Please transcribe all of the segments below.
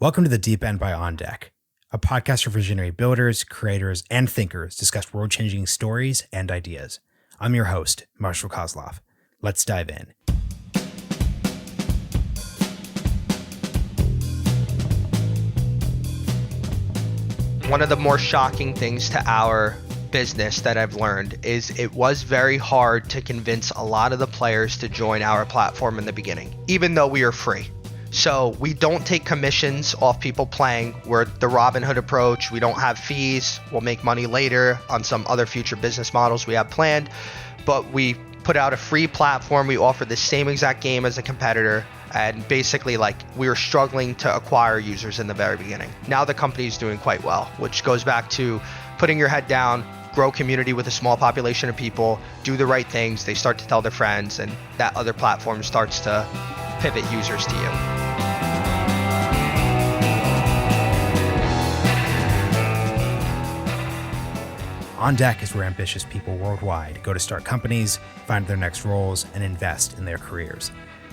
Welcome to The Deep End by OnDeck, a podcast for visionary builders, creators, and thinkers discuss world-changing stories and ideas. I'm your host, Marshall Kosloff. Let's dive in. One of the more shocking things to our business that I've learned is it was very hard to convince a lot of the players to join our platform in the beginning, even though we are free. So we don't take commissions off people playing. We're the Robinhood approach. We don't have fees. We'll make money later on some other future business models we have planned, but we put out a free platform. We offer the same exact game as a competitor. And basically, we were struggling to acquire users in the very beginning. Now the company is doing quite well, which goes back to putting your head down, grow community with a small population of people, do the right things. They start to tell their friends, and that other platform starts to pivot users to you. OnDeck is where ambitious people worldwide go to start companies, find their next roles, and invest in their careers.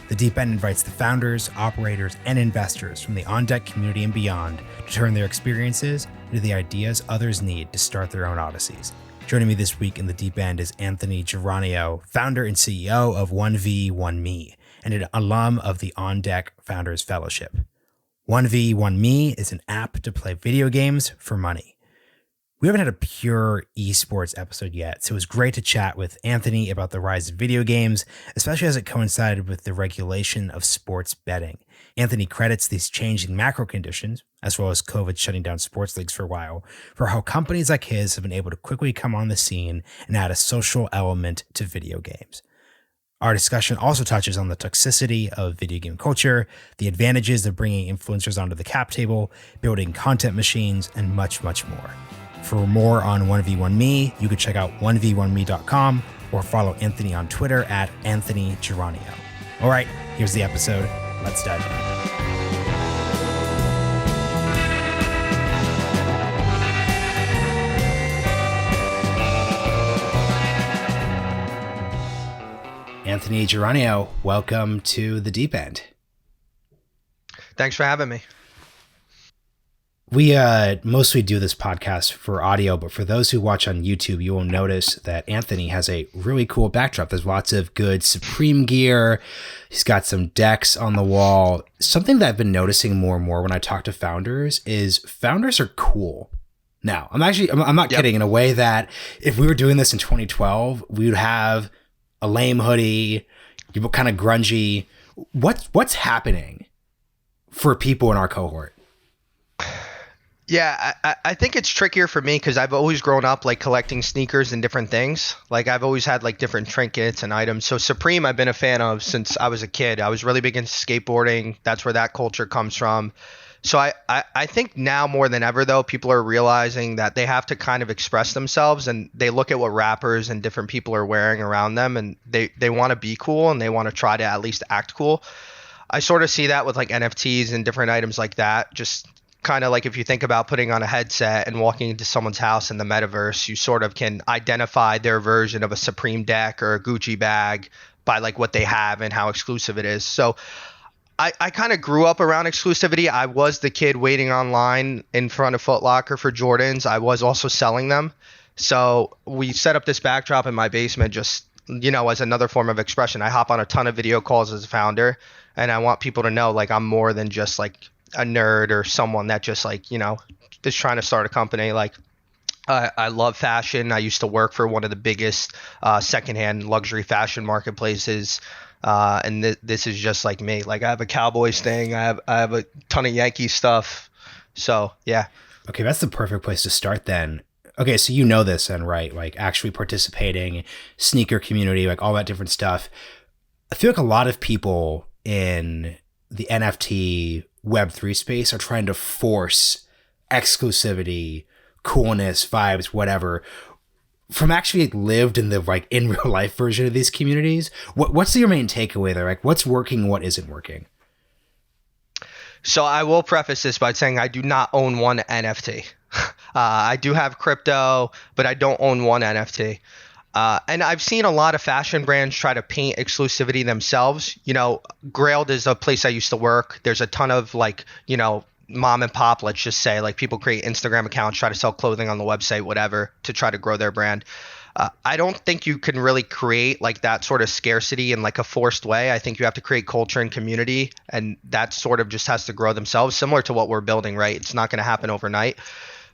The Deep End invites the founders, operators, and investors from the OnDeck community and beyond to turn their experiences into the ideas others need to start their own odysseys. Joining me this week in the Deep End is Anthony Geranio, founder and CEO of 1v1me, and an alum of the OnDeck Founders Fellowship. 1v1me is an app to play video games for money. We haven't had a pure esports episode yet, so it was great to chat with Anthony about the rise of video games, especially as it coincided with the regulation of sports betting. Anthony credits these changing macro conditions, as well as COVID shutting down sports leagues for a while, for how companies like his have been able to quickly come on the scene and add a social element to video games. Our discussion also touches on the toxicity of video game culture, the advantages of bringing influencers onto the cap table, building content machines, and much, much more. For more on 1v1me, you can check out 1v1me.com or follow Anthony on Twitter at Anthony Geranio. All right, here's the episode. Let's dive in. Anthony Geranio, welcome to the Deep End. Thanks for having me. We mostly do this podcast for audio, but for those who watch on YouTube, you will notice that Anthony has a really cool backdrop. There's lots of good Supreme gear. He's got some decks on the wall. Something that I've been noticing more and more when I talk to founders is founders are cool. Now, I'm not kidding, in a way that if we were doing this in 2012, we would have a lame hoodie, people kind of grungy. What's happening for people in our cohort? Yeah, I think it's trickier for me because I've always grown up collecting sneakers and different things. I've always had different trinkets and items. So Supreme I've been a fan of since I was a kid. I was really big into skateboarding. That's where that culture comes from. So I think now more than ever, though, people are realizing that they have to kind of express themselves, and they look at what rappers and different people are wearing around them, and they want to be cool, and they want to try to at least act cool. I sort of see that with NFTs and different items like that. Just kind of if you think about putting on a headset and walking into someone's house in the metaverse, you sort of can identify their version of a Supreme deck or a Gucci bag by what they have and how exclusive it is. So I kind of grew up around exclusivity. I was the kid waiting online in front of Foot Locker for Jordans. I was also selling them. So we set up this backdrop in my basement just, as another form of expression. I hop on a ton of video calls as a founder, and I want people to know I'm more than just a nerd or someone that just is trying to start a company. I love fashion. I used to work for one of the biggest secondhand luxury fashion marketplaces. And this is just like me. I have a Cowboys thing. I have a ton of Yankee stuff. So yeah. Okay, that's the perfect place to start then. Okay, so you know this then, right? Actually participating, sneaker community, all that different stuff. I feel a lot of people in the NFT Web3 space are trying to force exclusivity, coolness, vibes, whatever, from actually lived in the in real life version of these communities. What's your main takeaway there? What's working, what isn't working? So I will preface this by saying I do not own one NFT. I do have crypto, but I don't own one NFT. And I've seen a lot of fashion brands try to paint exclusivity themselves. Grailed is a place I used to work. There's a ton of mom and pop, let's just say, like people create Instagram accounts, try to sell clothing on the website, whatever, to try to grow their brand. I don't think you can really create like that sort of scarcity in like a forced way. I think you have to create culture and community, and that sort of just has to grow themselves, similar to what we're building, right? It's not going to happen overnight.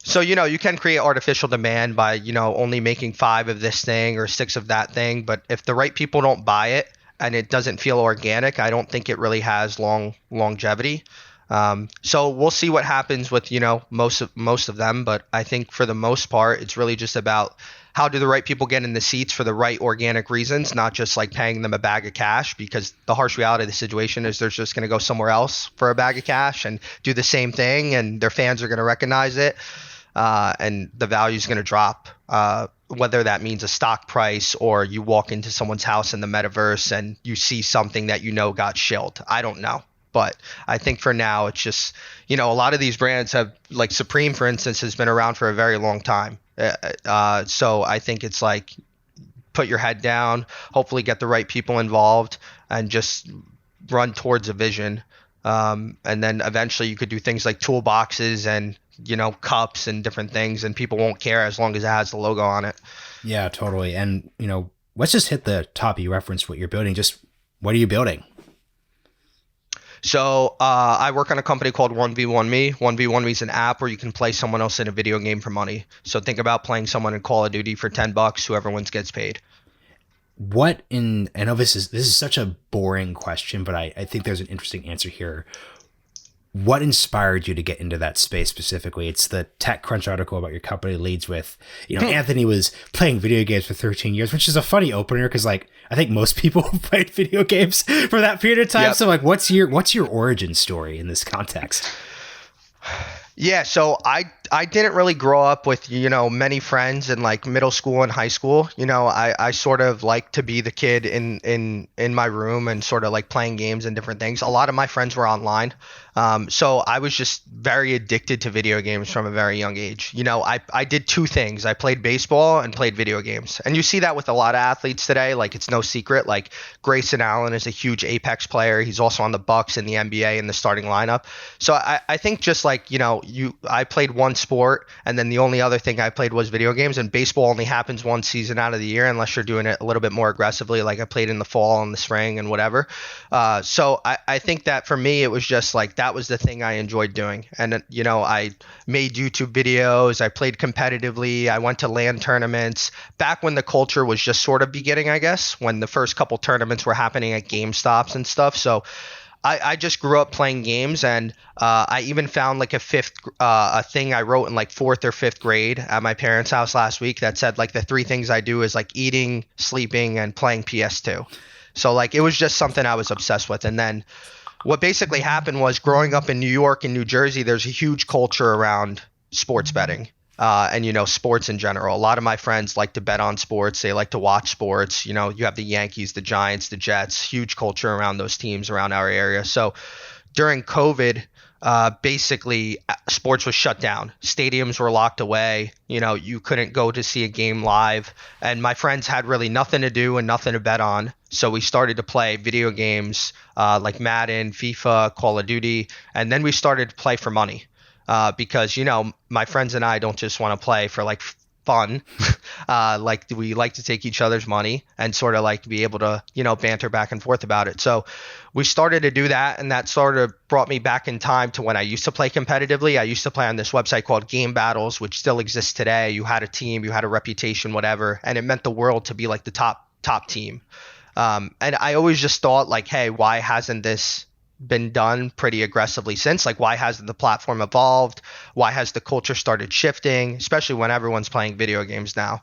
So, you can create artificial demand by, only making 5 of this thing or 6 of that thing. But if the right people don't buy it and it doesn't feel organic, I don't think it really has longevity. So we'll see what happens with, most of them. But I think for the most part, it's really just about how do the right people get in the seats for the right organic reasons, not just like paying them a bag of cash, because the harsh reality of the situation is they're just going to go somewhere else for a bag of cash and do the same thing, and their fans are going to recognize it, and the value is going to drop, whether that means a stock price or you walk into someone's house in the metaverse and you see something that got shilled. I don't know. But I think for now, it's just, a lot of these brands have, like Supreme, for instance, has been around for a very long time. So I think it's like, put your head down, hopefully get the right people involved, and just run towards a vision. And then eventually you could do things like toolboxes and, cups and different things, and people won't care as long as it has the logo on it. Yeah, totally. And, let's just hit the top. You referenced what you're building. Just what are you building? So I work on a company called 1v1me. 1v1me is an app where you can play someone else in a video game for money. So think about playing someone in Call of Duty for $10. Whoever wins gets paid. I know this is such a boring question, but I think there's an interesting answer here. What inspired you to get into that space specifically? It's the TechCrunch article about your company leads with, Anthony was playing video games for 13 years, which is a funny opener because, like, I think most people played video games for that period of time. Yep. So, like, what's your origin story in this context? Yeah, so I didn't really grow up with, many friends in like middle school and high school. I sort of like to be the kid in my room and sort of like playing games and different things. A lot of my friends were online. So I was just very addicted to video games from a very young age. I did 2 things. I played baseball and played video games. And you see that with a lot of athletes today. Like, it's no secret. Like, Grayson Allen is a huge Apex player. He's also on the Bucks in the NBA in the starting lineup. So I think just like, I played one sport, and then the only other thing I played was video games, and baseball only happens one season out of the year unless you're doing it a little bit more aggressively. Like, I played in the fall and the spring and whatever. So I think that for me, it was just like, that was the thing I enjoyed doing. And, I made YouTube videos. I played competitively. I went to LAN tournaments back when the culture was just sort of beginning, I guess, when the first couple tournaments were happening at GameStops and stuff. So I just grew up playing games, and I even found like a thing I wrote in like 4th or 5th grade at my parents' house last week that said like the 3 things I do is like eating, sleeping, and playing PS2. So like it was just something I was obsessed with. And then what basically happened was, growing up in New York and New Jersey, there's a huge culture around sports betting. And sports in general. A lot of my friends like to bet on sports. They like to watch sports. You have the Yankees, the Giants, the Jets, huge culture around those teams around our area. So during COVID, basically sports was shut down. Stadiums were locked away. You couldn't go to see a game live. And my friends had really nothing to do and nothing to bet on. So we started to play video games like Madden, FIFA, Call of Duty. And then we started to play for money. Because, my friends and I don't just want to play for like fun. Like, we like to take each other's money and sort of like be able to, banter back and forth about it. So we started to do that, and that sort of brought me back in time to when I used to play competitively. I used to play on this website called Game Battles, which still exists today. You had a team, you had a reputation, whatever, and it meant the world to be like the top team. And I always just thought like, hey, why hasn't this been done pretty aggressively since? Like, why hasn't the platform evolved? Why has the culture started shifting, especially when everyone's playing video games now?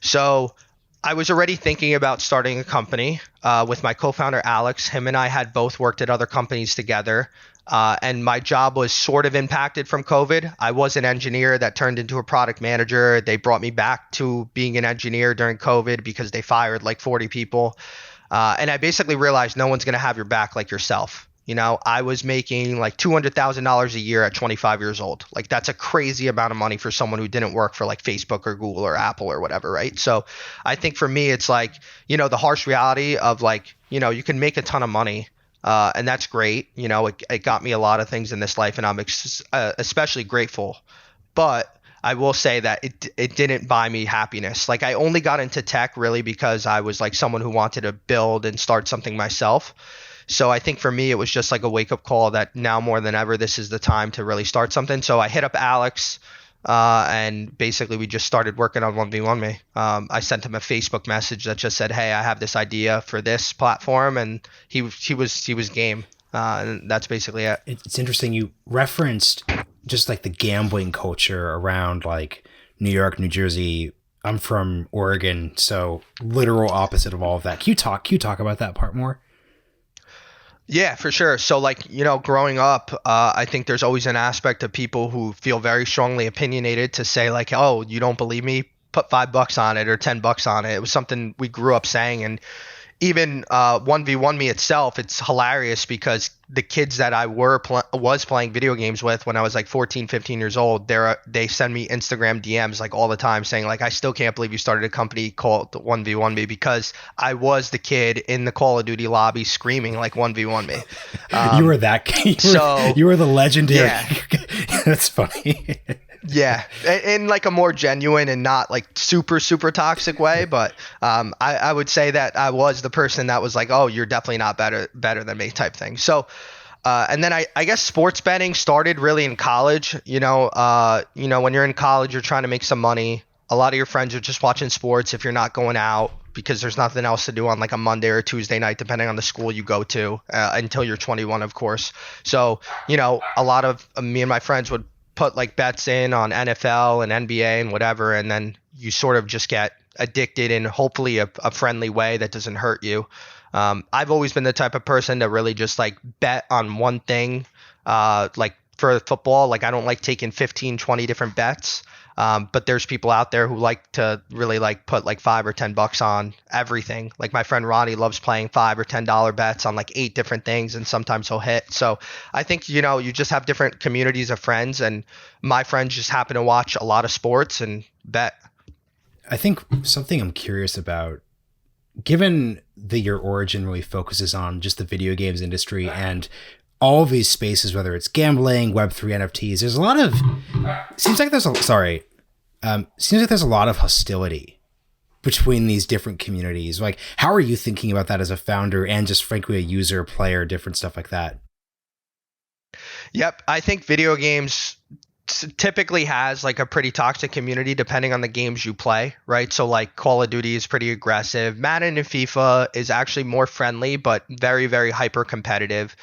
So I was already thinking about starting a company with my co-founder Alex. Him and I had both worked at other companies together, and my job was sort of impacted from COVID. I was an engineer that turned into a product manager. They brought me back to being an engineer during COVID because they fired like 40 people, and I basically realized no one's going to have your back like yourself. I was making like $200,000 a year at 25 years old. Like, that's a crazy amount of money for someone who didn't work for like Facebook or Google or Apple or whatever, right? So I think for me, it's like, the harsh reality of like, you can make a ton of money, And that's great. It got me a lot of things in this life, and I'm especially grateful. But I will say that it didn't buy me happiness. Like, I only got into tech really because I was like someone who wanted to build and start something myself. So I think for me, it was just like a wake up call that now more than ever, this is the time to really start something. So I hit up Alex, and basically we just started working on 1v1 me. I sent him a Facebook message that just said, "Hey, I have this idea for this platform," and he was game. And that's basically it. It's interesting. You referenced just like the gambling culture around like New York, New Jersey. I'm from Oregon, so literal opposite of all of that. Can you talk about that part more? Yeah, for sure. So like, growing up, I think there's always an aspect of people who feel very strongly opinionated to say like, "Oh, you don't believe me? Put $5 on it or $10 on it." It was something we grew up saying. And even 1v1 me itself, it's hilarious because the kids that I was playing video games with when I was like 14, 15 years old, they send me Instagram DMs like all the time saying like, "I still can't believe you started a company called 1v1 me," because I was the kid in the Call of Duty lobby screaming like 1v1 me. You were that kid. You were the legendary. Yeah. That's funny. Yeah, in like a more genuine and not like super, super toxic way. But I would say that I was the person that was like, "Oh, you're definitely not better than me," type thing. So, and then I guess sports betting started really in college. When you're in college, you're trying to make some money. A lot of your friends are just watching sports if you're not going out because there's nothing else to do on like a Monday or Tuesday night, depending on the school you go to, until you're 21, of course. So, a lot of me and my friends would put like bets in on NFL and NBA and whatever, and then you sort of just get addicted in hopefully a friendly way that doesn't hurt you. I've always been the type of person to really just like bet on one thing, like for football. Like I don't like taking 15, 20 different bets. But there's people out there who like to really like put like $5 or $10 on everything. Like my friend Ronnie loves playing $5 or $10 bets on like 8 different things, and sometimes he'll hit. So I think, you just have different communities of friends, and my friends just happen to watch a lot of sports and bet. I think something I'm curious about, given that your origin really focuses on just the video games industry and all of these spaces, whether it's gambling, Web3, NFTs, there's a lot of, seems like there's a lot of hostility between these different communities. Like, how are you thinking about that as a founder and just frankly a user, player, different stuff like that? Yep. I think video games typically has like a pretty toxic community depending on the games you play, right? So like Call of Duty is pretty aggressive. Madden and FIFA is actually more friendly, but very, very hyper competitive.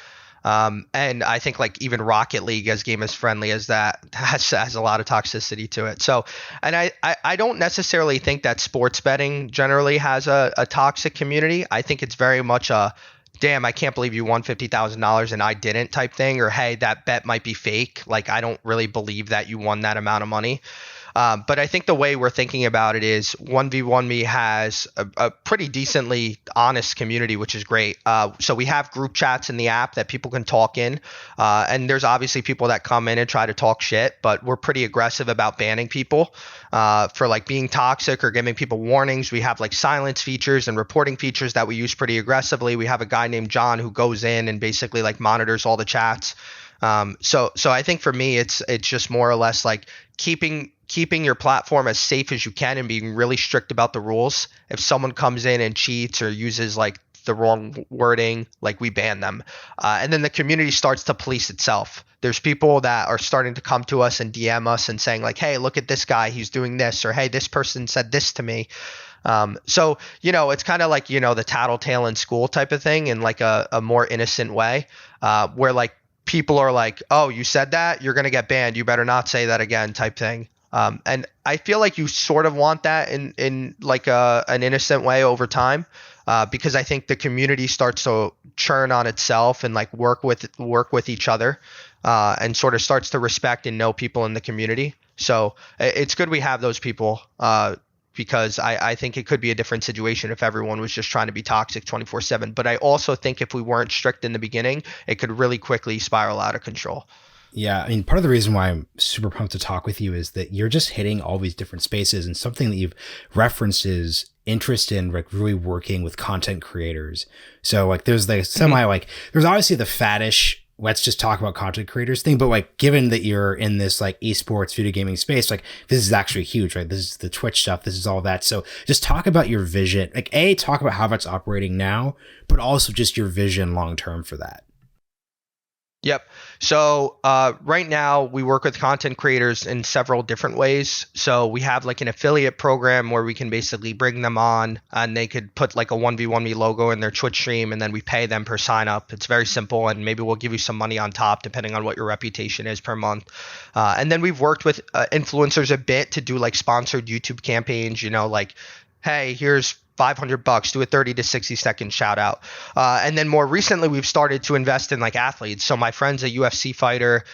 And I think like even Rocket League as game as friendly as that has a lot of toxicity to it. So, and I don't necessarily think that sports betting generally has a toxic community. I think it's very much a, "Damn, I can't believe you won $50,000 and I didn't" type thing, or "Hey, that bet might be fake. Like, I don't really believe that you won that amount of money." But I think the way we're thinking about it is 1v1 me has a pretty decently honest community, which is great. So we have group chats in the app that people can talk in. And there's obviously people that come in and try to talk shit, but we're pretty aggressive about banning people for like being toxic or giving people warnings. We have like silence features and reporting features that we use pretty aggressively. We have a guy named John who goes in and basically like monitors all the chats. So I think for me, it's just more or less like keeping your platform as safe as you can and being really strict about the rules. If someone comes in and cheats or uses like the wrong wording, like we ban them. And then the community starts to police itself. There's people that are starting to come to us and DM us and saying like, "Hey, look at this guy, he's doing this," or "Hey, this person said this to me." So, it's kind of like, the tattletale in school type of thing in like a more innocent way, where like people are like, "Oh, you said that? You're going to get banned. You better not say that again," type thing. And I feel like you sort of want that in like an innocent way over time, because I think the community starts to churn on itself and like work with each other, and sort of starts to respect and know people in the community. So it's good we have those people, because I think it could be a different situation if everyone was just trying to be toxic 24/7. But I also think if we weren't strict in the beginning, it could really quickly spiral out of control. Yeah, I mean, part of the reason why I'm super pumped to talk with you is that you're just hitting all these different spaces, and something that you've referenced is interest in like really working with content creators. So like there's the semi like there's obviously the faddish let's just talk about content creators thing, but like given that you're in this like esports video gaming space, like this is actually huge, right? This is the Twitch stuff, this is all that. So just talk about your vision, like talk about how that's operating now, but also just your vision long term for that. Yep. So right now we work with content creators in several different ways. So we have like an affiliate program where we can basically bring them on and they could put like a 1v1me logo in their Twitch stream and then we pay them per sign up. It's very simple and maybe we'll give you some money on top depending on what your reputation is per month. And then we've worked with influencers a bit to do like sponsored YouTube campaigns, you know, like, hey, here's $500, do a 30 to 60 second shout out. And then more recently, we've started to invest in like athletes. So my friend's a UFC fighter.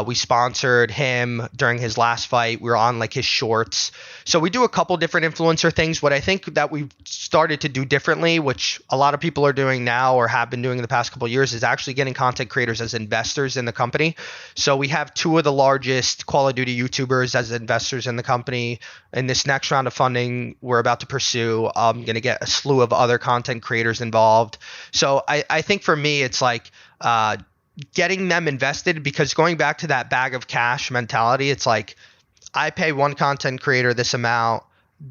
We sponsored him during his last fight. We were on like his shorts. So we do a couple different influencer things. What I think that we've started to do differently, which a lot of people are doing now or have been doing in the past couple of years, is actually getting content creators as investors in the company. So we have two of the largest Call of Duty YouTubers as investors in the company. In this next round of funding we're about to pursue, I'm going to get a slew of other content creators involved. So I think for me, it's like getting them invested, because going back to that bag of cash mentality, it's like I pay one content creator this amount,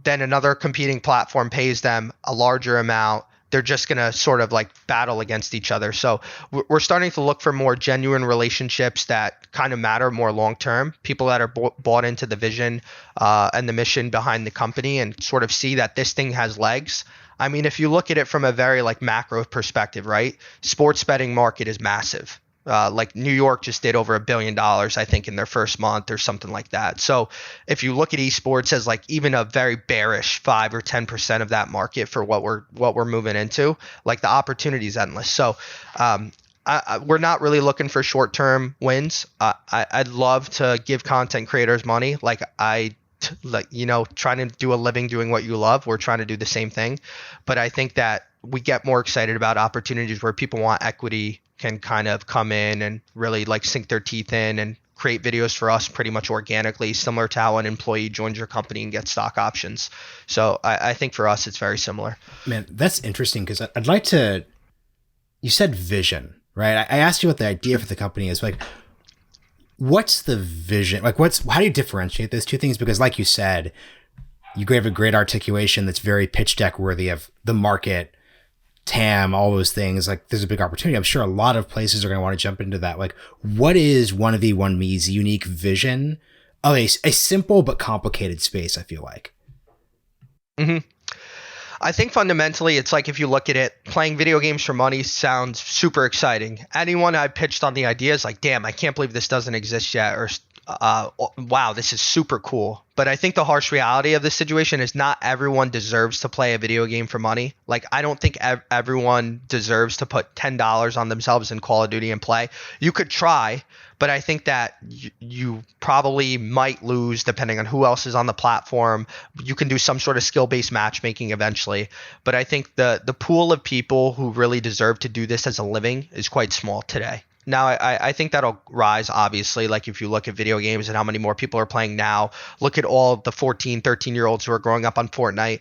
then another competing platform pays them a larger amount. They're just going to sort of like battle against each other. So we're starting to look for more genuine relationships that kind of matter more long term, people that are bought into the vision and the mission behind the company and sort of see that this thing has legs. I mean, if you look at it from a very like macro perspective, right? Sports betting market is massive. Like New York just did over $1 billion, I think, in their first month or something like that. So if you look at esports as like even a very bearish 5 or 10% of that market for what we're moving into, like the opportunity is endless. So we're not really looking for short-term wins. I'd love to give content creators money. Like you know, trying to do a living doing what you love. We're trying to do the same thing. But I think that we get more excited about opportunities where people want equity, can kind of come in and really like sink their teeth in and create videos for us pretty much organically, similar to how an employee joins your company and gets stock options. So I think for us, it's very similar. Man, that's interesting, because I'd like to, you said vision, right? I asked you what the idea for the company is. Like, what's the vision? Like, how do you differentiate those two things? Because like you said, you gave a great articulation that's very pitch deck worthy of the market, TAM, all those things. Like, there's a big opportunity. I'm sure a lot of places are going to want to jump into that. Like, what is 1v1me's unique vision of a simple but complicated space, I feel like? Mm-hmm. I think fundamentally, it's like if you look at it, playing video games for money sounds super exciting. Anyone I pitched on the idea is like, damn, I can't believe this doesn't exist yet, or wow, this is super cool. But I think the harsh reality of this situation is not everyone deserves to play a video game for money. Like, I don't think everyone deserves to put $10 on themselves in Call of Duty and play. You could try, but I think that you probably might lose depending on who else is on the platform. You can do some sort of skill-based matchmaking eventually. But I think the pool of people who really deserve to do this as a living is quite small today. Now, I think that'll rise, obviously. Like, if you look at video games and how many more people are playing now, look at all the 14, 13-year-olds who are growing up on Fortnite.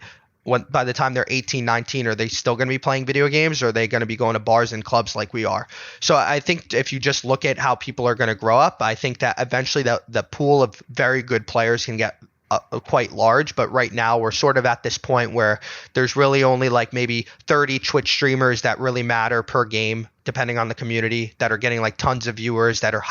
By the time they're 18, 19, are they still going to be playing video games, or are they going to be going to bars and clubs like we are? So I think if you just look at how people are going to grow up, I think that eventually the pool of very good players can get quite large. But right now we're sort of at this point where there's really only like maybe 30 Twitch streamers that really matter per game, depending on the community, that are getting like tons of viewers, that are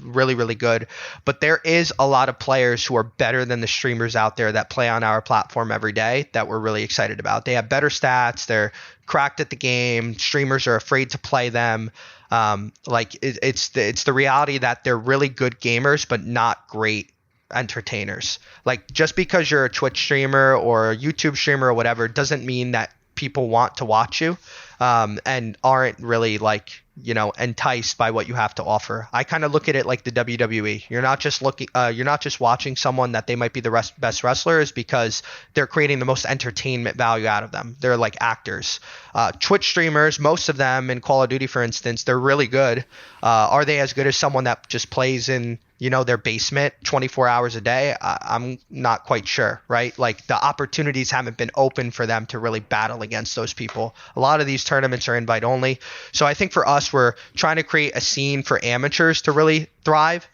really, really good. But there is a lot of players who are better than the streamers out there that play on our platform every day that we're really excited about. They have better stats. They're cracked at the game. Streamers are afraid to play them. It's the reality that they're really good gamers, but not great entertainers. Like, just because you're a Twitch streamer or a YouTube streamer or whatever doesn't mean that people want to watch you. and aren't really like, enticed by what you have to offer. I kind of look at it like the WWE. You're not just watching someone that they might be the best wrestler, is because they're creating the most entertainment value out of them. They're like actors. Twitch streamers, most of them in Call of Duty, for instance, they're really good. Are they as good as someone that just plays in their basement 24 hours a day? I'm not quite sure, right? Like the opportunities haven't been open for them to really battle against those people. A lot of these tournaments are invite only. So I think for us, we're trying to create a scene for amateurs to really thrive,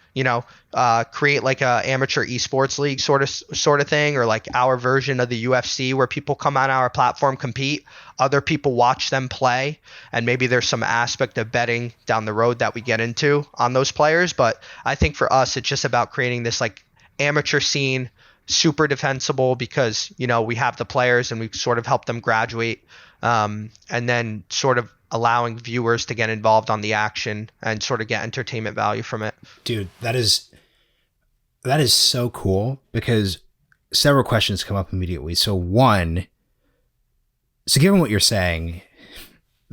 create like a amateur esports league sort of thing, or like our version of the UFC where people come on our platform, compete, other people watch them play, and maybe there's some aspect of betting down the road that we get into on those players. But I think for us, it's just about creating this like amateur scene, super defensible, because we have the players and we sort of help them graduate, and then sort of allowing viewers to get involved on the action and sort of get entertainment value from it. Dude, that is so cool, because several questions come up immediately. So one, given what you're saying,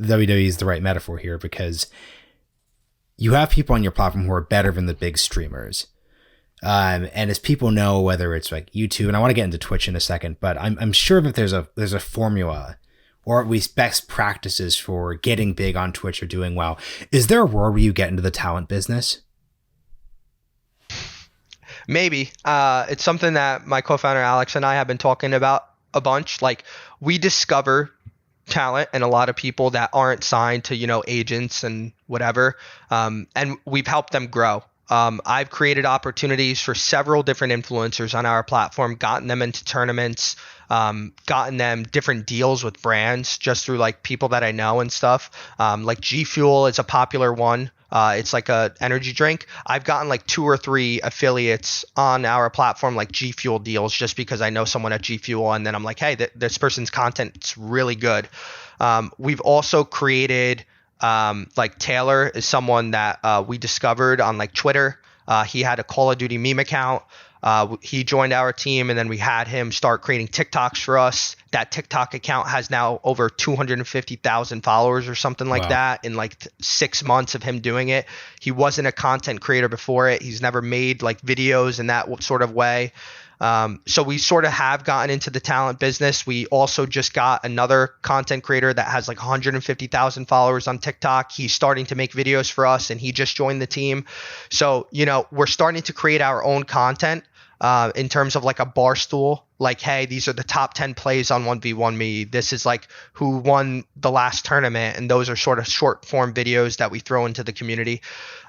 WWE is the right metaphor here, because you have people on your platform who are better than the big streamers. And as people know, whether it's like YouTube, and I want to get into Twitch in a second, but I'm sure that there's a formula, or at least best practices for getting big on Twitch or doing well. Is there a world where you get into the talent business? Maybe. It's something that my co-founder Alex and I have been talking about a bunch. Like, we discover talent and a lot of people that aren't signed to, agents and whatever. And we've helped them grow. I've created opportunities for several different influencers on our platform, gotten them into tournaments, gotten them different deals with brands just through like people that I know and stuff. Like G Fuel is a popular one. It's like a energy drink. I've gotten like 2 or 3 affiliates on our platform, like G Fuel deals, just because I know someone at G Fuel, and then I'm like, hey, this person's content's really good. We've also created, like Taylor is someone that we discovered on like Twitter. He had a Call of Duty meme account. He joined our team, and then we had him start creating TikToks for us. That TikTok account has now over 250,000 followers or something like that in like 6 months of him doing it. He wasn't a content creator before it. He's never made like videos in that sort of way. So we sort of have gotten into the talent business. We also just got another content creator that has like 150,000 followers on TikTok. He's starting to make videos for us, and he just joined the team. So, we're starting to create our own content. In terms of like a bar stool, like, hey, these are the top 10 plays on 1v1 me. This is like who won the last tournament. And those are sort of short form videos that we throw into the community.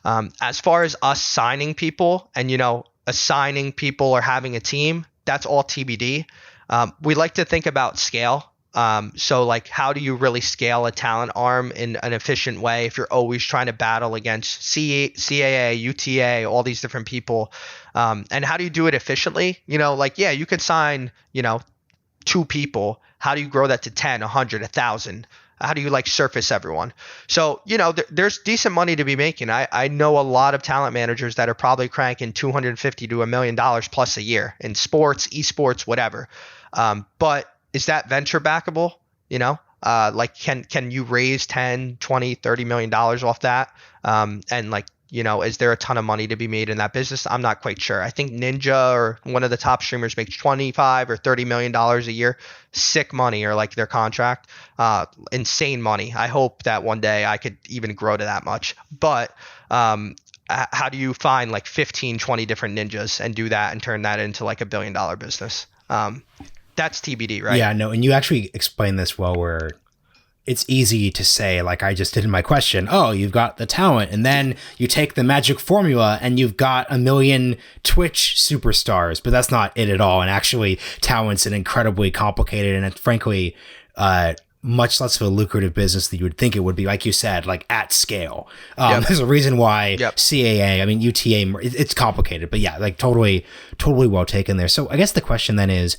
As far as us signing people and, assigning people or having a team, that's all TBD. We like to think about scale. So like, how do you really scale a talent arm in an efficient way if you're always trying to battle against CAA, UTA, all these different people? And how do you do it efficiently? You could sign, 2 people. How do you grow that to 10, 100, 1,000? How do you like surface everyone? So, there's decent money to be making. I know a lot of talent managers that are probably cranking $250 to $1 million plus a year in sports, esports, whatever. But is that venture backable? Like can you raise 10, 20, $30 million off that? And like, is there a ton of money to be made in that business? I'm not quite sure. I think Ninja or one of the top streamers makes $25 or $30 million a year. Sick money, or like their contract. Insane money. I hope that one day I could even grow to that much. But how do you find like 15, 20 different ninjas and do that and turn that into like $1 billion business? That's TBD, right? Yeah, no, and you actually explained this well, where it's easy to say, like I just did in my question, oh, you've got the talent, and then you take the magic formula and you've got 1 million Twitch superstars, but that's not it at all. And actually, talent's an incredibly complicated and frankly, much less of a lucrative business than you would think it would be, like you said, like at scale. There's a reason why CAA, I mean, UTA, it's complicated, but yeah, like totally well taken there. So I guess the question then is,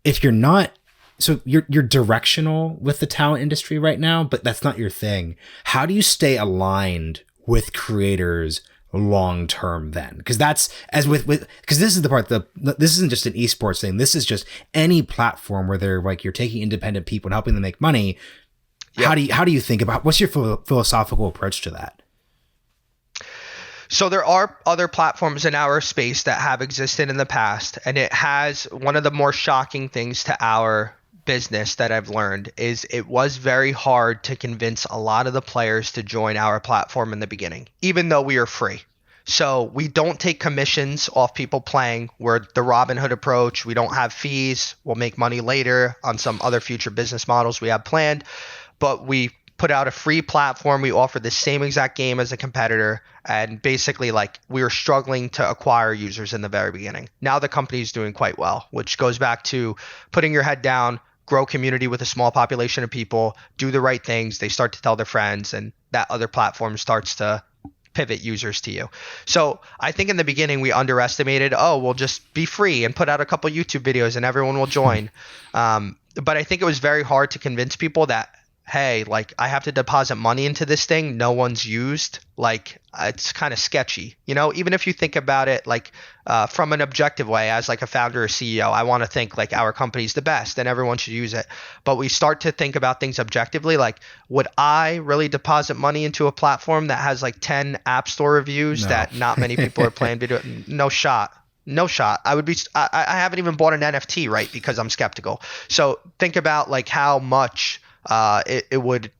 if you're not, so you're directional with the talent industry right now, but that's not your thing. How do you stay aligned with creators long term then? Because that's because this is the part, this isn't just an esports thing. This is just any platform where they're like, you're taking independent people and helping them make money. How do you think about, what's your philosophical approach to that? So there are other platforms in our space that have existed in the past, and it has, one of the more shocking things to our business that I've learned is it was very hard to convince a lot of the players to join our platform in the beginning, even though we are free. So we don't take commissions off people playing. We're the Robinhood approach. We don't have fees. We'll make money later on some other future business models we have planned, but we put out a free platform. We offer the same exact game as a competitor. And basically, like, we were struggling to acquire users in the very beginning. Now the company is doing quite well, which goes back to putting your head down, grow community with a small population of people, do the right things. They start to tell their friends, and that other platform starts to pivot users to you. So I think in the beginning we underestimated, we'll just be free and put out a couple YouTube videos and everyone will join. But I think it was very hard to convince people that, hey, like, I have to deposit money into this thing no one's used. Like, it's kind of sketchy, even if you think about it like from an objective way, as like a founder or CEO, I want to think like our company's the best and everyone should use it. But we start to think about things objectively, like, would I really deposit money into a platform that has like 10 app store reviews that not many people are playing video? No shot. I haven't even bought an NFT, right? Because I'm skeptical. So think about like how much it would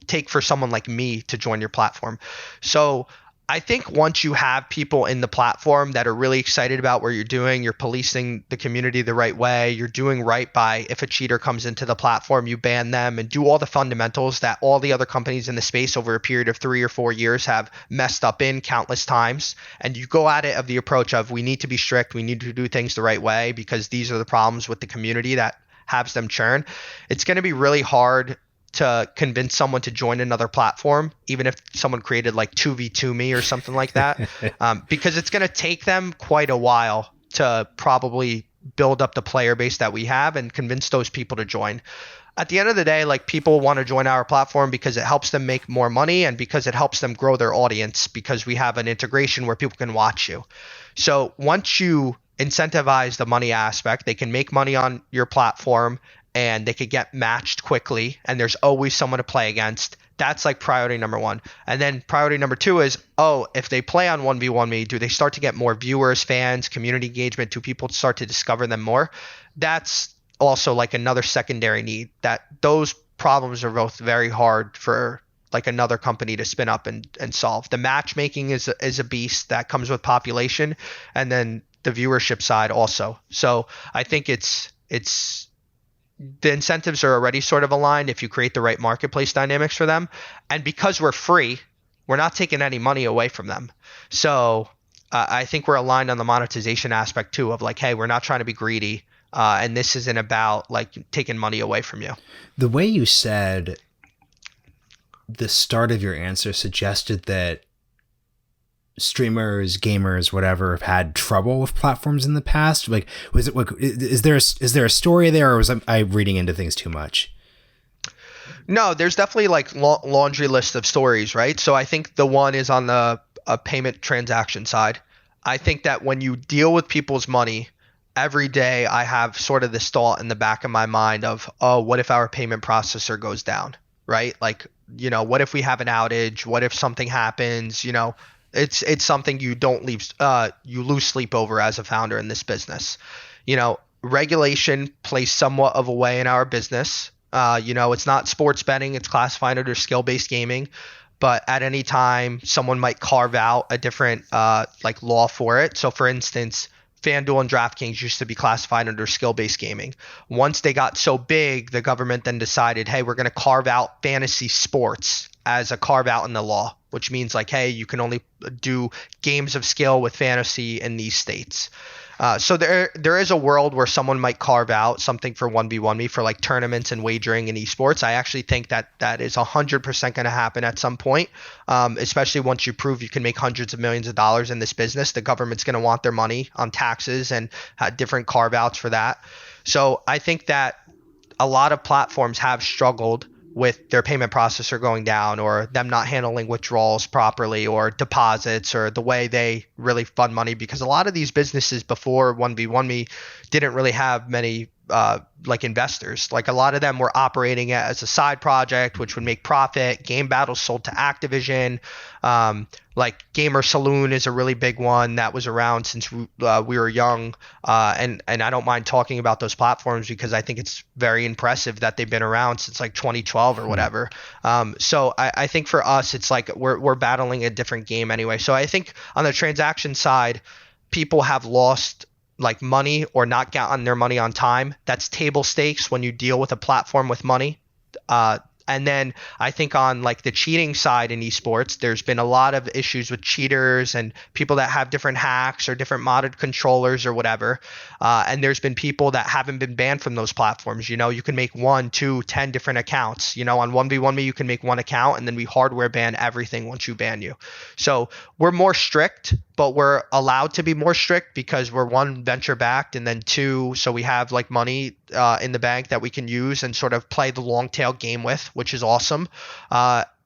take for someone like me to join your platform. So I think once you have people in the platform that are really excited about what you're doing, you're policing the community the right way, you're doing right by, if a cheater comes into the platform, you ban them and do all the fundamentals that all the other companies in the space over a period of 3 or 4 years have messed up in countless times. And you go at it of the approach of, we need to be strict, we need to do things the right way because these are the problems with the community that has them churn. It's going to be really hard to convince someone to join another platform, even if someone created like 2v2 me or something like that, because it's going to take them quite a while to probably build up the player base that we have and convince those people to join. At the end of the day, like, people want to join our platform because it helps them make more money and because it helps them grow their audience, because we have an integration where people can watch you. So once you incentivize the money aspect, they can make money on your platform and they could get matched quickly, and there's always someone to play against. That's like priority number one. And then priority number two is, if they play on 1v1 me, do they start to get more viewers, fans, community engagement? Do people start to discover them more? That's also like another secondary need, that those problems are both very hard for like another company to spin up and solve. The matchmaking is a beast that comes with population, and then the viewership side also. So I think it's the incentives are already sort of aligned if you create the right marketplace dynamics for them. And because we're free, we're not taking any money away from them. So I think we're aligned on the monetization aspect too, of like, hey, we're not trying to be greedy. And this isn't about like taking money away from you. The way you said the start of your answer suggested that streamers, gamers, whatever, have had trouble with platforms in the past. Like, was it? Is there a story there, or was I reading into things too much? No, there's definitely like laundry list of stories, right? So I think the one is on the payment transaction side. I think that when you deal with people's money every day, I have sort of this thought in the back of my mind of, what if our payment processor goes down, right? Like, what if we have an outage? What if something happens? It's something you don't leave, you lose sleep over as a founder in this business. Regulation plays somewhat of a way in our business. It's not sports betting, it's classified under skill-based gaming, but at any time someone might carve out a different like law for it. So for instance, FanDuel and DraftKings used to be classified under skill-based gaming. Once they got so big, the government then decided, hey, we're going to carve out fantasy sports as a carve out in the law, which means like, hey, you can only do games of skill with fantasy in these states. So there is a world where someone might carve out something for 1v1 me for like tournaments and wagering in esports. I actually think that is 100% going to happen at some point, especially once you prove you can make hundreds of millions of dollars in this business. The government's going to want their money on taxes and different carve outs for that. So I think that a lot of platforms have struggled with their payment processor going down, or them not handling withdrawals properly, or deposits, or the way they really fund money, because a lot of these businesses before 1v1 me didn't really have many like investors. Like a lot of them were operating as a side project, which would make profit. Game Battles sold to Activision. Like Gamer Saloon is a really big one that was around since we were young. And I don't mind talking about those platforms because I think it's very impressive that they've been around since like 2012 or whatever. So I think for us, it's like we're battling a different game anyway. So I think on the transaction side, people have lost like money or not gotten their money on time. That's table stakes when you deal with a platform with money. And then I think on like the cheating side in esports, there's been a lot of issues with cheaters and people that have different hacks or different modded controllers or whatever. And there's been people that haven't been banned from those platforms. You know, you can make 1, 2, 10 different accounts. You know, on 1v1me, you can make one account and then we hardware ban everything once you ban you. So we're more strict, but we're allowed to be more strict because we're 1, venture backed, and then 2, so we have like money in the bank that we can use and sort of play the long tail game with, which is awesome.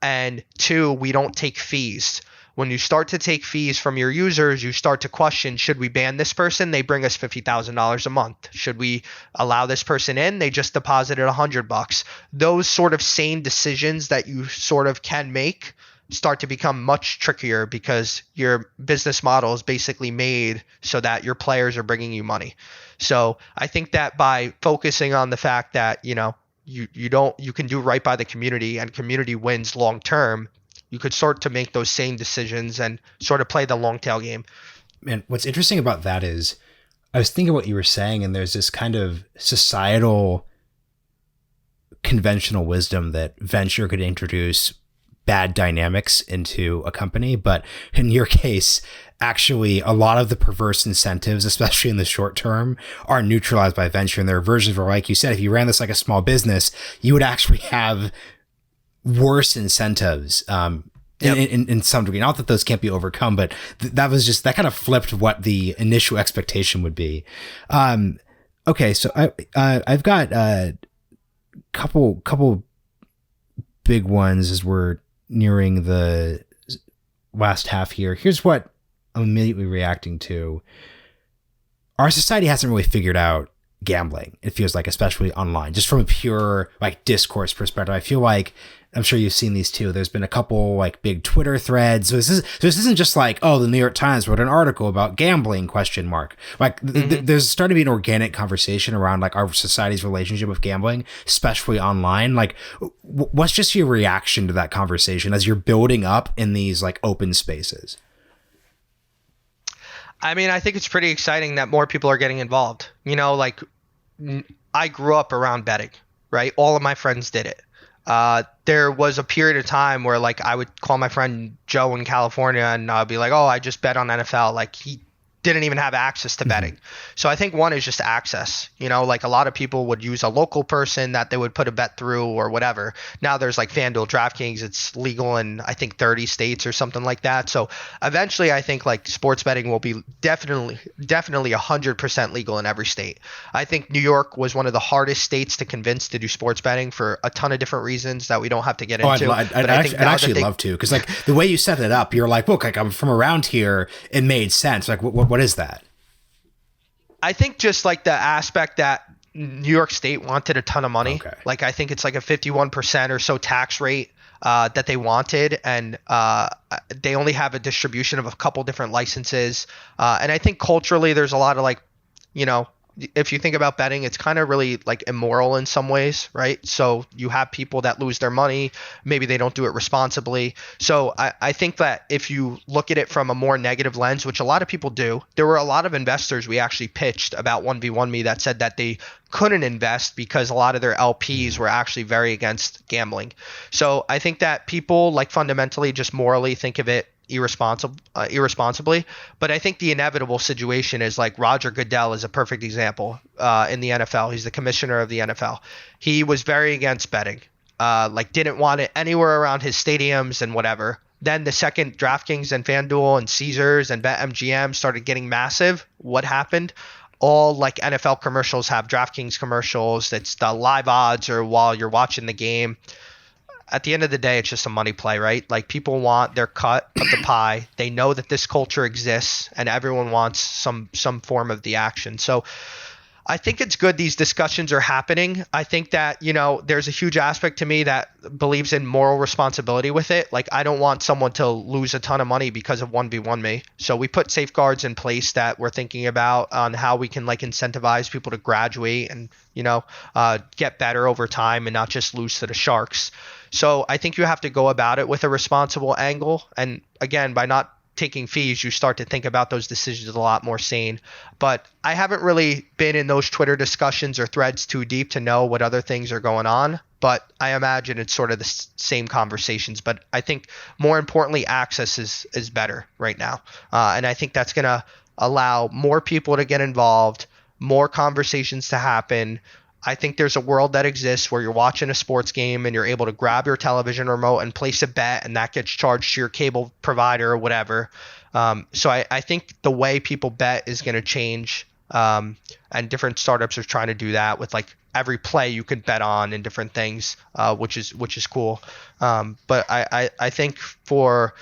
And 2, we don't take fees. When you start to take fees from your users, you start to question, should we ban this person? They bring us $50,000 a month. Should we allow this person in? They just deposited $100. Those sort of sane decisions that you sort of can make start to become much trickier because your business model is basically made so that your players are bringing you money. So I think that by focusing on the fact that, you know, you can do right by the community and community wins long term, you could start to make those same decisions and sort of play the long tail game. Man, what's interesting about that is I was thinking what you were saying, and there's this kind of societal conventional wisdom that venture could introduce bad dynamics into a company. But in your case, actually, a lot of the perverse incentives, especially in the short term, are neutralized by venture. And there are versions where, like you said, if you ran this like a small business, you would actually have worse incentives in some degree. Not that those can't be overcome, but that kind of flipped what the initial expectation would be. Okay, so I've got a couple big ones as we're nearing the last half here. Here's what I'm immediately reacting to. Our society hasn't really figured out gambling, it feels like, especially online, just from a pure like discourse perspective. I feel like, I'm sure you've seen these too, there's been a couple like big Twitter threads. So this isn't just like, oh, the New York Times wrote an article about gambling ? Like there's starting to be an organic conversation around like our society's relationship with gambling, especially online. Like what's just your reaction to that conversation as you're building up in these like open spaces? I mean, I think it's pretty exciting that more people are getting involved. You know, like I grew up around betting, right? All of my friends did it. There was a period of time where like I would call my friend Joe in California and I'd be like, oh, I just bet on NFL. Like he didn't even have access to betting. So I think one is just access. You know, like a lot of people would use a local person that they would put a bet through or whatever. Now there's like FanDuel, DraftKings, it's legal in I think 30 states or something like that. So eventually I think like sports betting will be definitely 100% legal in every state. I think New York was one of the hardest states to convince to do sports betting for a ton of different reasons that we don't have to get into. I'd actually love to, because like the way you set it up, you're like, look, like I'm from around here, it made sense. Like what is that? I think just like the aspect that New York State wanted a ton of money. Okay. Like I think it's like a 51% or so tax rate that they wanted, and they only have a distribution of a couple different licenses. And I think culturally there's a lot of like, you know, if you think about betting, it's kind of really like immoral in some ways, right? So you have people that lose their money, maybe they don't do it responsibly. So I think that if you look at it from a more negative lens, which a lot of people do, there were a lot of investors we actually pitched about 1v1me that said that they couldn't invest because a lot of their LPs were actually very against gambling. So I think that people like fundamentally just morally think of it irresponsibly. But I think the inevitable situation is like Roger Goodell is a perfect example in the NFL. He's the commissioner of the NFL. He was very against betting, like didn't want it anywhere around his stadiums and whatever. Then the second DraftKings and FanDuel and Caesars and BetMGM started getting massive, what happened? All like NFL commercials have DraftKings commercials. That's the live odds or while you're watching the game. At the end of the day, it's just a money play, right? Like people want their cut of the pie. They know that this culture exists and everyone wants some form of the action. So I think it's good these discussions are happening. I think that, there's a huge aspect to me that believes in moral responsibility with it. Like, I don't want someone to lose a ton of money because of 1v1 me. So we put safeguards in place that we're thinking about on how we can like incentivize people to graduate and, get better over time and not just lose to the sharks. So I think you have to go about it with a responsible angle. And again, by not taking fees, you start to think about those decisions a lot more sane. But I haven't really been in those Twitter discussions or threads too deep to know what other things are going on. But I imagine it's sort of the same conversations. But I think more importantly, access is better right now. And I think that's going to allow more people to get involved, more conversations to happen. I think there's a world that exists where you're watching a sports game and you're able to grab your television remote and place a bet, and that gets charged to your cable provider or whatever. So I think the way people bet is going to change, and different startups are trying to do that with like every play you could bet on and different things, which is cool. But I think for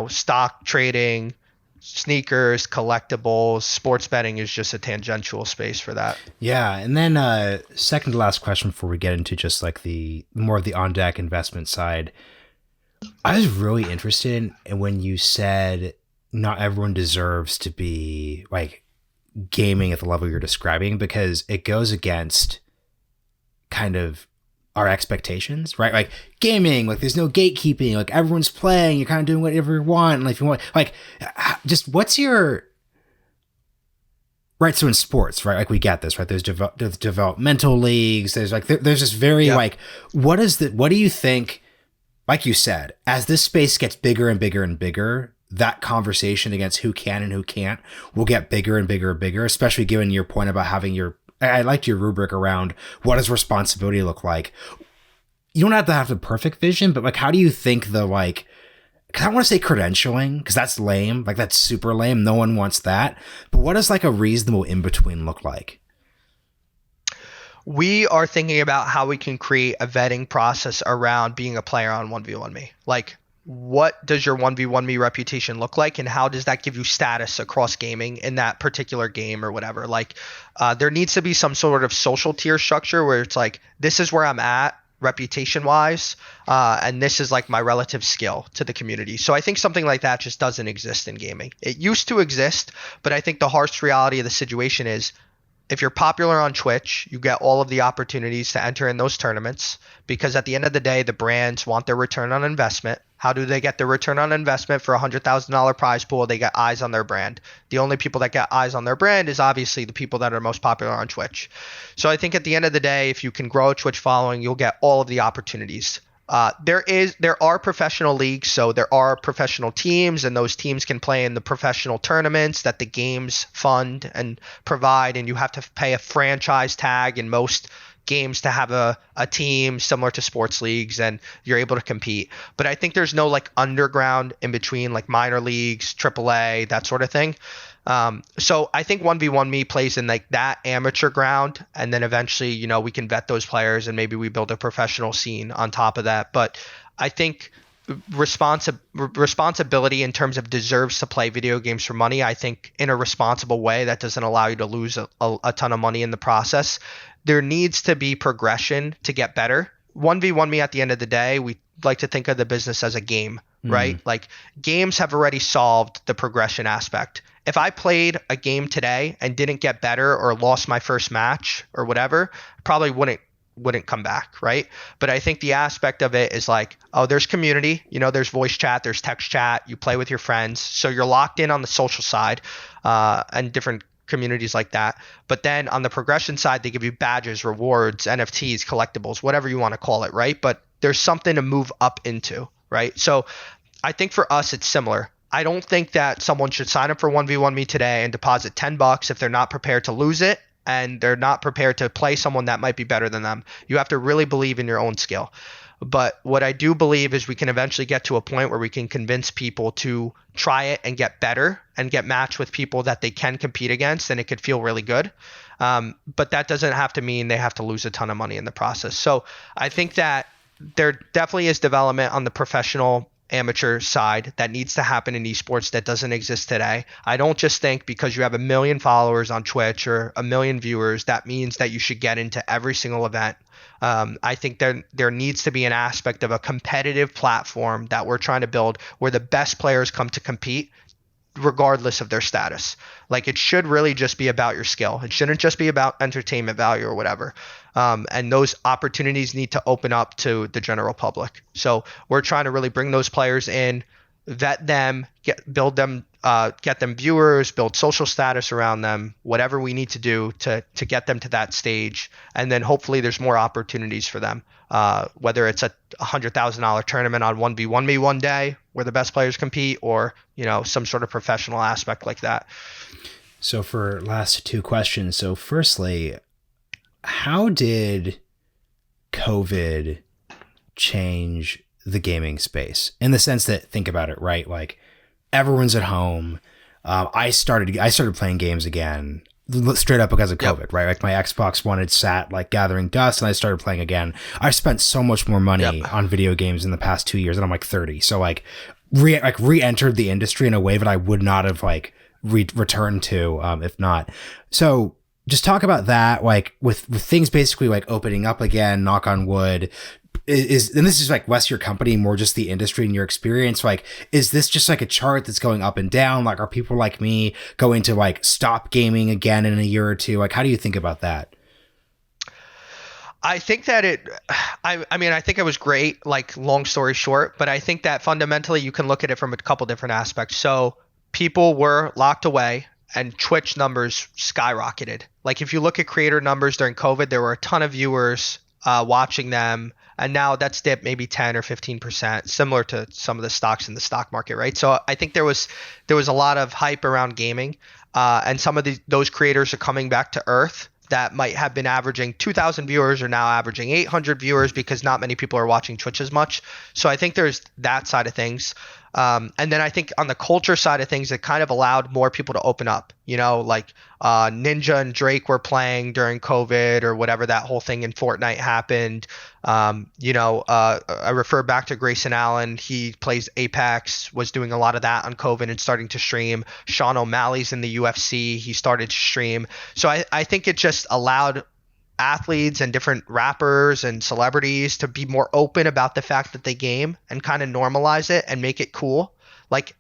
stock trading, sneakers, collectibles, sports betting is just a tangential space for that. Yeah. And then second to last question before we get into just like the more of the OnDeck investment side. I was really interested in when you said not everyone deserves to be like gaming at the level you're describing, because it goes against kind of our expectations, right? Like gaming, like there's no gatekeeping, like everyone's playing, you're kind of doing whatever you want. And if you want, like, just what's your right? So in sports, right? Like we get this, right? There's developmental leagues. There's like, there's this very like, what do you think, like you said, as this space gets bigger and bigger and bigger, that conversation against who can and who can't will get bigger and bigger and bigger, especially given your point about having I liked your rubric around what does responsibility look like. You don't have to have the perfect vision, but like, how do you think the like, cause I don't want to say credentialing, cause that's lame. Like that's super lame. No one wants that. But what does like a reasonable in-between look like? We are thinking about how we can create a vetting process around being a player on 1v1 me. Like, what does your 1v1 me reputation look like, and how does that give you status across gaming in that particular game or whatever? Like, there needs to be some sort of social tier structure where it's like, this is where I'm at reputation wise, and this is like my relative skill to the community. So I think something like that just doesn't exist in gaming. It used to exist, but I think the harsh reality of the situation is, if you're popular on Twitch, you get all of the opportunities to enter in those tournaments, because at the end of the day, the brands want their return on investment. How do they get their return on investment for a $100,000 prize pool? They get eyes on their brand. The only people that get eyes on their brand is obviously the people that are most popular on Twitch. So I think at the end of the day, if you can grow a Twitch following, you'll get all of the opportunities. There are professional leagues, so there are professional teams, and those teams can play in the professional tournaments that the games fund and provide, and you have to pay a franchise tag in most games to have a team similar to sports leagues, and you're able to compete. But I think there's no like underground in between, like minor leagues, AAA, that sort of thing. So I think 1v1 me plays in like that amateur ground, and then eventually, we can vet those players and maybe we build a professional scene on top of that. But I think responsibility in terms of deserves to play video games for money, I think in a responsible way that doesn't allow you to lose a ton of money in the process. There needs to be progression to get better. 1v1 me, at the end of the day, we like to think of the business as a game, right? Like games have already solved the progression aspect. If I played a game today and didn't get better or lost my first match or whatever, probably wouldn't come back, right? But I think the aspect of it is like, oh, there's community, there's voice chat, there's text chat, you play with your friends, so you're locked in on the social side, and different communities like that. But then on the progression side, they give you badges, rewards, NFTs, collectibles, whatever you want to call it, right? But there's something to move up into, right? So I think for us, it's similar. I don't think that someone should sign up for 1v1 me today and deposit $10 if they're not prepared to lose it and they're not prepared to play someone that might be better than them. You have to really believe in your own skill. But what I do believe is we can eventually get to a point where we can convince people to try it and get better and get matched with people that they can compete against, and it could feel really good. But that doesn't have to mean they have to lose a ton of money in the process. So I think that there definitely is development on the professional amateur side that needs to happen in esports that doesn't exist today. I don't just think because you have 1 million followers on Twitch or 1 million viewers, that means that you should get into every single event. I think there needs to be an aspect of a competitive platform that we're trying to build where the best players come to compete regardless of their status. Like, it should really just be about your skill. It shouldn't just be about entertainment value or whatever. And those opportunities need to open up to the general public. So we're trying to really bring those players in, vet them, build them, get them viewers, build social status around them, whatever we need to do to get them to that stage. And then hopefully there's more opportunities for them, whether it's a $100,000 tournament on 1v1me one day where the best players compete, or, you know, some sort of professional aspect like that. So for last two questions. So firstly, how did COVID change the gaming space? In the sense that, think about it, right? Like, everyone's at home. I started playing games again straight up because of COVID, right? Like, my Xbox One had sat like gathering dust, and I started playing again. I spent so much more money on video games in the past 2 years, and I'm like 30. So like re-entered the industry in a way that I would not have like returned to if not. So just talk about that, like with things basically like opening up again, knock on wood. And this is like less your company, more just the industry and your experience. Like, is this just like a chart that's going up and down? Like, are people like me going to like stop gaming again in a year or two? Like, how do you think about that? I think that I mean, I think it was great, like, long story short, but I think that fundamentally you can look at it from a couple different aspects. So people were locked away and Twitch numbers skyrocketed. Like, if you look at creator numbers during COVID, there were a ton of viewers watching them. And now that's dipped maybe 10 or 15%, similar to some of the stocks in the stock market, right? So I think there was a lot of hype around gaming, and some of those creators are coming back to earth that might have been averaging 2,000 viewers are now averaging 800 viewers because not many people are watching Twitch as much. So I think there's that side of things. And then I think on the culture side of things, it kind of allowed more people to open up, you know, like Ninja and Drake were playing during COVID or whatever, that whole thing in Fortnite happened. I refer back to Grayson Allen. He plays Apex, was doing a lot of that on COVID and starting to stream. Sean O'Malley's in the UFC. He started to stream. So I think it just allowed athletes and different rappers and celebrities to be more open about the fact that they game and kind of normalize it and make it cool. Like,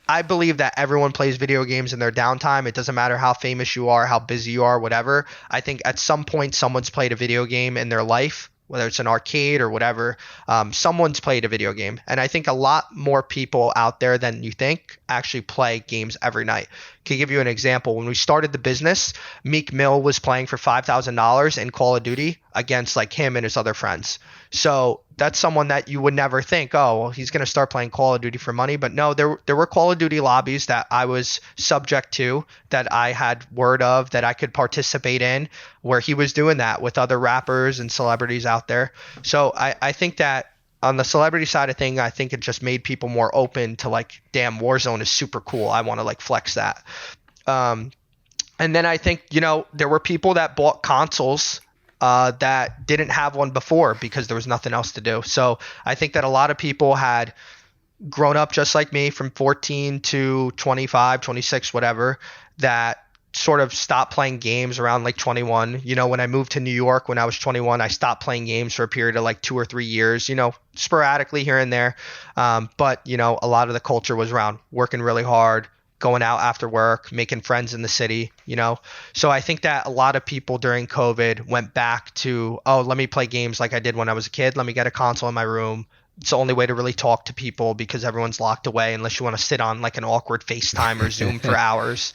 I believe that everyone plays video games in their downtime. It doesn't matter how famous you are, how busy you are, whatever. I think at some point someone's played a video game in their life, whether it's an arcade or whatever. Someone's played a video game. And I think a lot more people out there than you think actually play games every night. To give you an example, when we started the business, Meek Mill was playing for $5,000 in Call of Duty against like him and his other friends. So that's someone that you would never think, oh, well, he's going to start playing Call of Duty for money. But no, there were Call of Duty lobbies that I was subject to, that I had word of, that I could participate in, where he was doing that with other rappers and celebrities out there. So I think that on the celebrity side of thing, I think it just made people more open to like, damn, Warzone is super cool. I want to like flex that. And then I think, you know, there were people that bought consoles that didn't have one before because there was nothing else to do. So I think that a lot of people had grown up just like me from 14 to 25, 26, whatever, that sort of stopped playing games around like 21. You know, when I moved to New York when I was 21, I stopped playing games for a period of like 2 or 3 years, you know, sporadically here and there. But, you know, a lot of the culture was around working really hard, going out after work, making friends in the city, you know. So I think that a lot of people during COVID went back to, oh, let me play games like I did when I was a kid. Let me get a console in my room. It's the only way to really talk to people because everyone's locked away unless you want to sit on like an awkward FaceTime or Zoom for hours.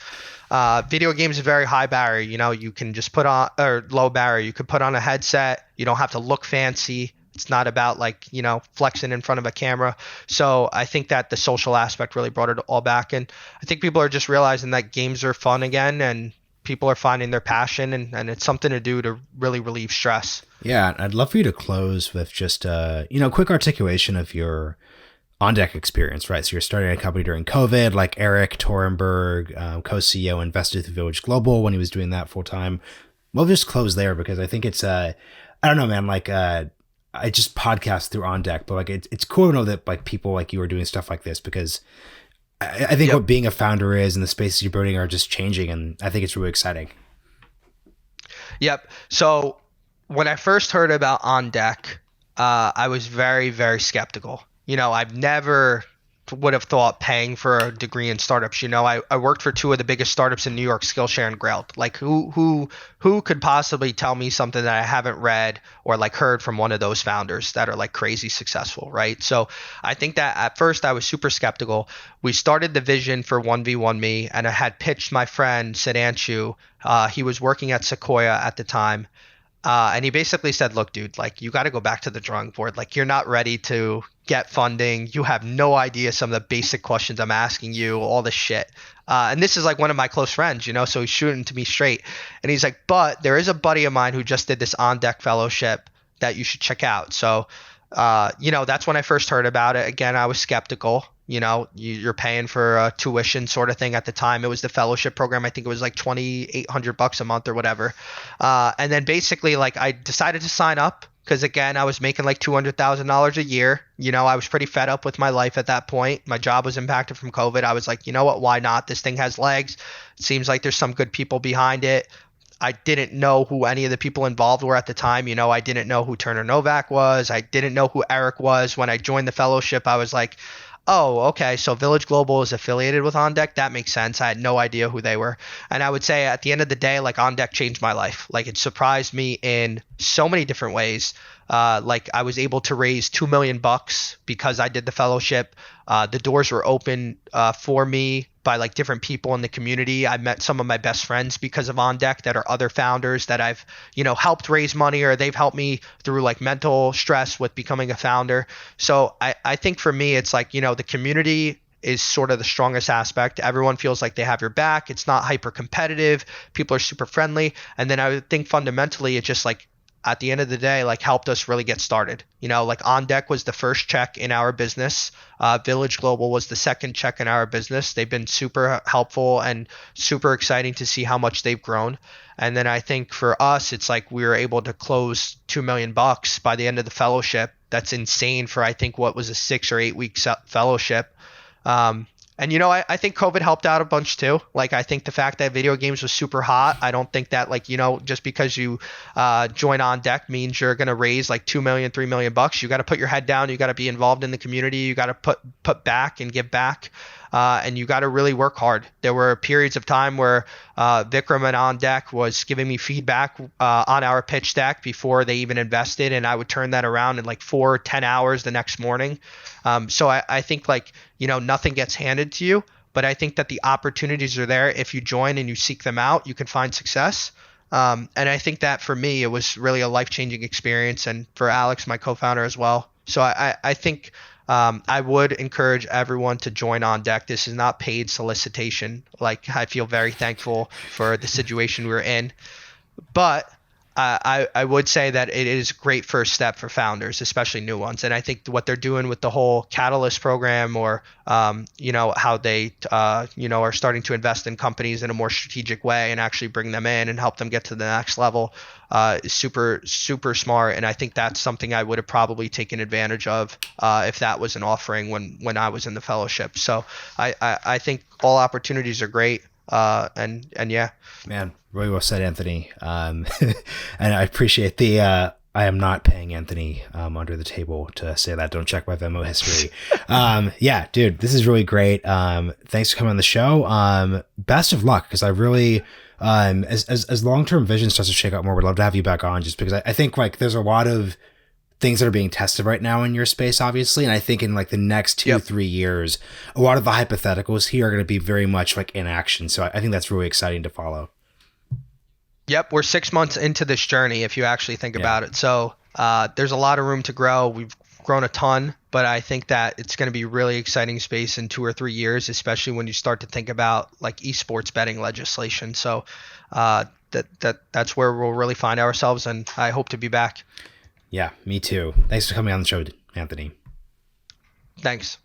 Video games is a very high barrier. You know, you can just put on, or low barrier. You could put on a headset. You don't have to look fancy. It's not about like, you know, flexing in front of a camera. So I think that the social aspect really brought it all back. And I think people are just realizing that games are fun again and people are finding their passion and it's something to do to really relieve stress. Yeah. I'd love for you to close with just, quick articulation of your OnDeck experience, right? So you're starting a company during COVID, like Eric Torenberg, co-CEO, invested through Village Global when he was doing that full time. We'll just close there because I think it's, I don't know, man, like, I just podcast through OnDeck, but like it's cool to know that like people like you are doing stuff like this, because I think what being a founder is and the spaces you're building are just changing, and I think it's really exciting. Yep. So when I first heard about OnDeck, I was very, very skeptical. I've never would have thought paying for a degree in startups. I worked for two of the biggest startups in New York, Skillshare and Grailed. Like who could possibly tell me something that I haven't read or like heard from one of those founders that are like crazy successful, right? So I think that at first I was super skeptical. We started the vision for 1v1 Me, and I had pitched my friend Sidanshu. He was working at Sequoia at the time. And he basically said, look, dude, like you got to go back to the drawing board. Like you're not ready to get funding. You have no idea some of the basic questions I'm asking you, all this shit. And this is like one of my close friends, so he's shooting to me straight. And he's like, but there is a buddy of mine who just did this OnDeck Fellowship that you should check out. So, that's when I first heard about it. Again, I was skeptical. You're paying for a tuition sort of thing at the time. It was the fellowship program. I think it was like $2,800 a month or whatever. And then basically like I decided to sign up because again, I was making like $200,000 a year. I was pretty fed up with my life at that point. My job was impacted from COVID. I was like, you know what? Why not? This thing has legs. It seems like there's some good people behind it. I didn't know who any of the people involved were at the time. I didn't know who Turner Novak was. I didn't know who Eric was. When I joined the fellowship, I was like, oh, okay, so Village Global is affiliated with OnDeck. That makes sense. I had no idea who they were. And I would say at the end of the day, like OnDeck changed my life. Like it surprised me in so many different ways. Like I was able to raise $2 million because I did the fellowship. The doors were open for me by like different people in the community. I met some of my best friends because of OnDeck that are other founders that I've, helped raise money, or they've helped me through like mental stress with becoming a founder. So I think for me, it's like, the community is sort of the strongest aspect. Everyone feels like they have your back. It's not hyper competitive. People are super friendly. And then I would think fundamentally, it just like, at the end of the day, like helped us really get started. Like OnDeck was the first check in our business. Village Global was the second check in our business. They've been super helpful and super exciting to see how much they've grown. And then I think for us, it's like we were able to close $2 million by the end of the fellowship. That's insane for I think what was a 6 or 8 week fellowship. And I think COVID helped out a bunch too. Like I think the fact that video games was super hot, I don't think that like, just because you join OnDeck means you're going to raise like 2 million, 3 million bucks. You got to put your head down. You got to be involved in the community. You got to put back and give back. And you got to really work hard. There were periods of time where Vikram and OnDeck was giving me feedback on our pitch deck before they even invested, and I would turn that around in like 4 or 10 hours the next morning. So I think like, nothing gets handed to you, but I think that the opportunities are there. If you join and you seek them out, you can find success. And I think that for me, it was really a life-changing experience, and for Alex, my co-founder as well. So I think I would encourage everyone to join OnDeck. This is not paid solicitation. Like I feel very thankful for the situation we're in, but I would say that it is a great first step for founders, especially new ones. And I think what they're doing with the whole Catalyst program, or how they are starting to invest in companies in a more strategic way and actually bring them in and help them get to the next level, is super, super smart. And I think that's something I would have probably taken advantage of if that was an offering when I was in the fellowship. So I think all opportunities are great. And yeah, man, really well said, Anthony. And I appreciate the I am not paying Anthony under the table to say that. Don't check my Venmo history. Yeah, dude, this is really great. Thanks for coming on the show. Best of luck, because I really as long-term vision starts to shake out more, would love to have you back on, just because I think like there's a lot of things that are being tested right now in your space, obviously. And I think in like the next 2-3 years, a lot of the hypotheticals here are going to be very much like in action. So I think that's really exciting to follow. Yep. We're 6 months into this journey, if you actually think about it. So there's a lot of room to grow. We've grown a ton, but I think that it's going to be really exciting space in 2 or 3 years, especially when you start to think about like esports betting legislation. So that's where we'll really find ourselves. And I hope to be back. Yeah, me too. Thanks for coming on the show, Anthony. Thanks.